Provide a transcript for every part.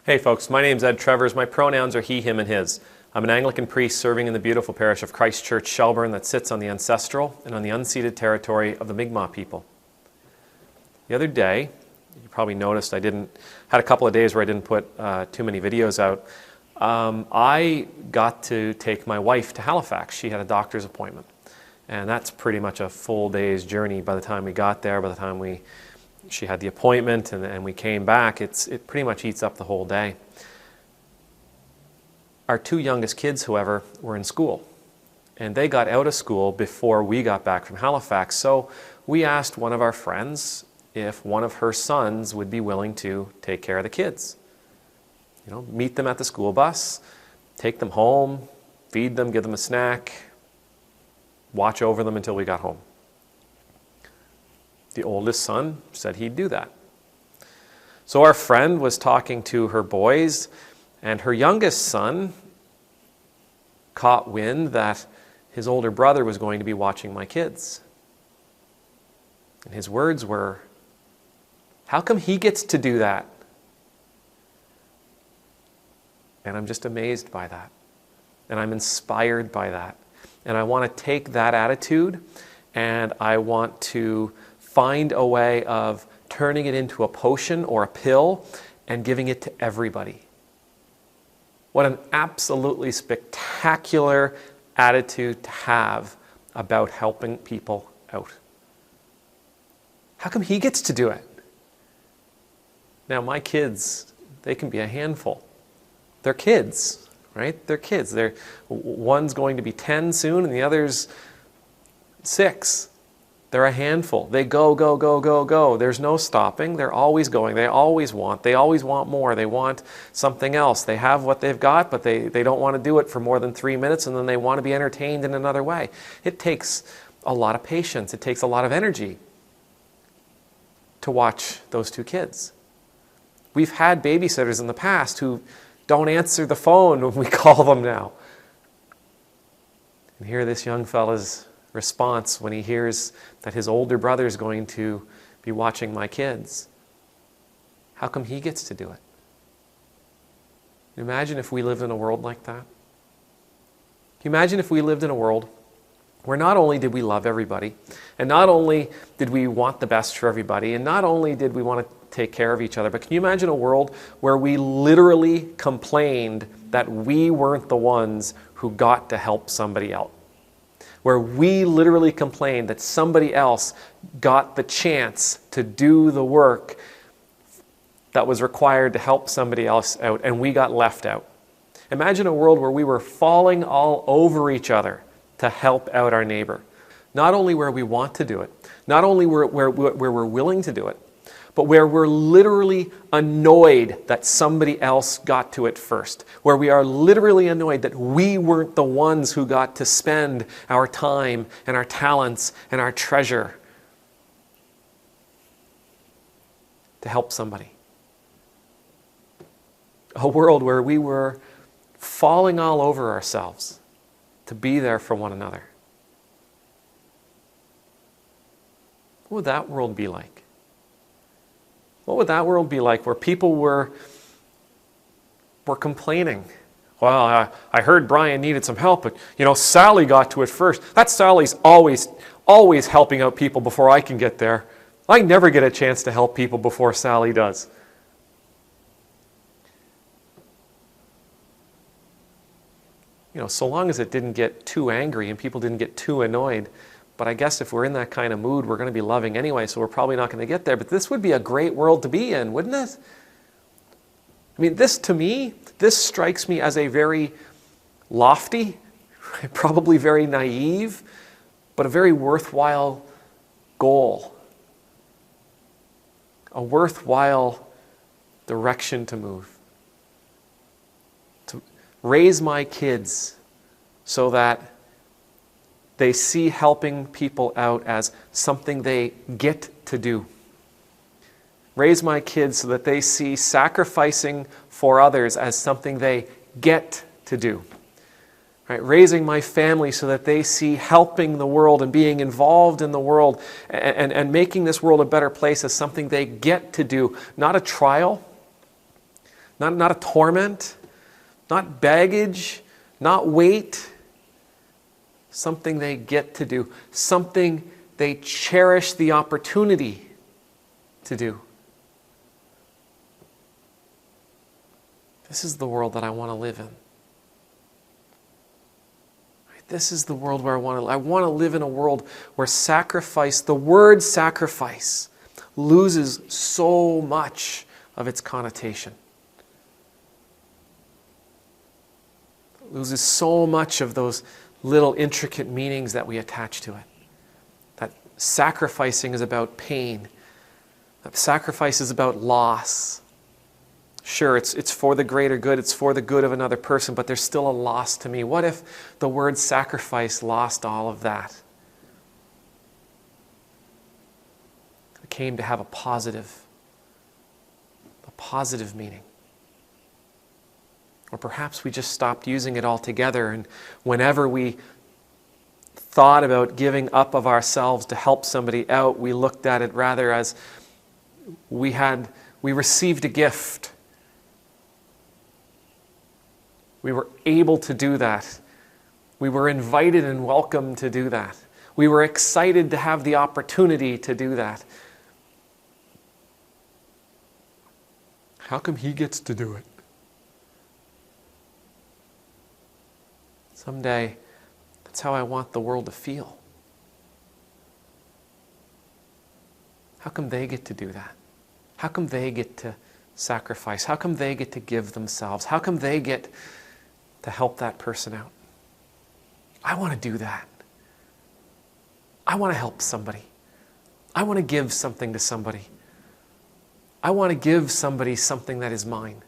Hey folks, my name's Ed Trevors. My pronouns are he, him, and his. I'm an Anglican priest serving in the beautiful parish of Christchurch-Shelburne that sits on the ancestral and on the unceded territory of the Mi'kmaq people. The other day, you probably noticed had a couple of days where I didn't put too many videos out. I got to take my wife to Halifax. She had a doctor's appointment. And that's pretty much a full day's journey by the time we got there, by the time she had the appointment and we came back. It pretty much eats up the whole day. Our two youngest kids, however, were in school. And they got out of school before we got back from Halifax. So we asked one of our friends if one of her sons would be willing to take care of the kids. You know, meet them at the school bus, take them home, feed them, give them a snack, watch over them until we got home. The oldest son said he'd do that. So our friend was talking to her boys, and her youngest son caught wind that his older brother was going to be watching my kids. And his words were, "How come he gets to do that?" And I'm just amazed by that. And I'm inspired by that. And I want to take that attitude and I want to find a way of turning it into a potion or a pill and giving it to everybody. What an absolutely spectacular attitude to have about helping people out. How come he gets to do it? Now my kids, they can be a handful. They're kids, right? They're kids. One's going to be 10 soon and the other's 6. They're a handful. They go, go, go, go, go. There's no stopping. They're always going. They always want more. They want something else. They have what they've got, but they don't want to do it for more than 3 minutes, and then they want to be entertained in another way. It takes a lot of patience. It takes a lot of energy to watch those two kids. We've had babysitters in the past who don't answer the phone when we call them now. And here this young fella's response when he hears that his older brother is going to be watching my kids. How come he gets to do it? Imagine if we lived in a world like that. Can you imagine if we lived in a world where not only did we love everybody, and not only did we want the best for everybody, and not only did we want to take care of each other, but can you imagine a world where we literally complained that we weren't the ones who got to help somebody else? Where we literally complained that somebody else got the chance to do the work that was required to help somebody else out, and we got left out. Imagine a world where we were falling all over each other to help out our neighbor. Not only where we want to do it, not only where we're willing to do it, but where we're literally annoyed that somebody else got to it first. Where we are literally annoyed that we weren't the ones who got to spend our time and our talents and our treasure to help somebody. A world where we were falling all over ourselves to be there for one another. What would that world be like? What would that world be like where people were complaining? Well, I heard Brian needed some help, but Sally got to it first. That Sally's always helping out people before I can get there. I never get a chance to help people before Sally does. So long as it didn't get too angry and people didn't get too annoyed. But I guess if we're in that kind of mood, we're going to be loving anyway, so we're probably not going to get there. But this would be a great world to be in, wouldn't it? I mean, this strikes me as a very lofty, probably very naive, but a very worthwhile goal. A worthwhile direction to move. To raise my kids so that they see helping people out as something they get to do. Raise my kids so that they see sacrificing for others as something they get to do. Right? Raising my family so that they see helping the world and being involved in the world and making this world a better place as something they get to do. Not a trial, Not a torment, not baggage, not weight. Something they get to do. Something they cherish the opportunity to do. This is the world that I want to live in. This is the world where I want to live. I want to live in a world where sacrifice, the word sacrifice, loses so much of its connotation. It loses so much of those little intricate meanings that we attach to it. That sacrificing is about pain. That sacrifice is about loss. Sure, it's for the greater good, it's for the good of another person, but there's still a loss to me. What if the word sacrifice lost all of that? It came to have a positive meaning. Or perhaps we just stopped using it altogether, and whenever we thought about giving up of ourselves to help somebody out, we looked at it rather as we received a gift. We were able to do that. We were invited and welcome to do that. We were excited to have the opportunity to do that. How come he gets to do it? Someday, that's how I want the world to feel. How come they get to do that? How come they get to sacrifice? How come they get to give themselves? How come they get to help that person out? I want to do that. I want to help somebody. I want to give something to somebody. I want to give somebody something that is mine.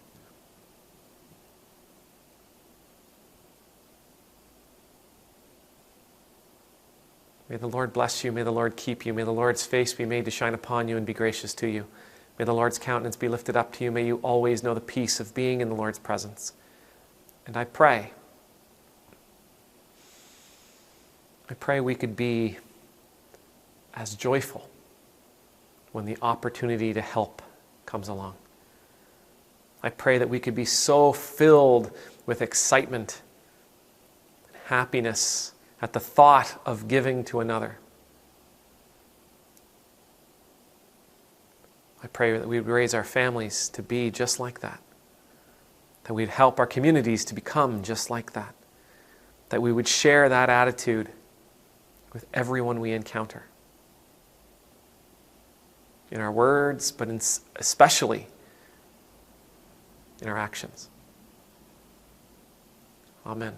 May the Lord bless you. May the Lord keep you. May the Lord's face be made to shine upon you and be gracious to you. May the Lord's countenance be lifted up to you. May you always know the peace of being in the Lord's presence. And I pray we could be as joyful when the opportunity to help comes along. I pray that we could be so filled with excitement and happiness at the thought of giving to another. I pray that we would raise our families to be just like that. That we'd help our communities to become just like that. That we would share that attitude with everyone we encounter. In our words, but especially in our actions. Amen.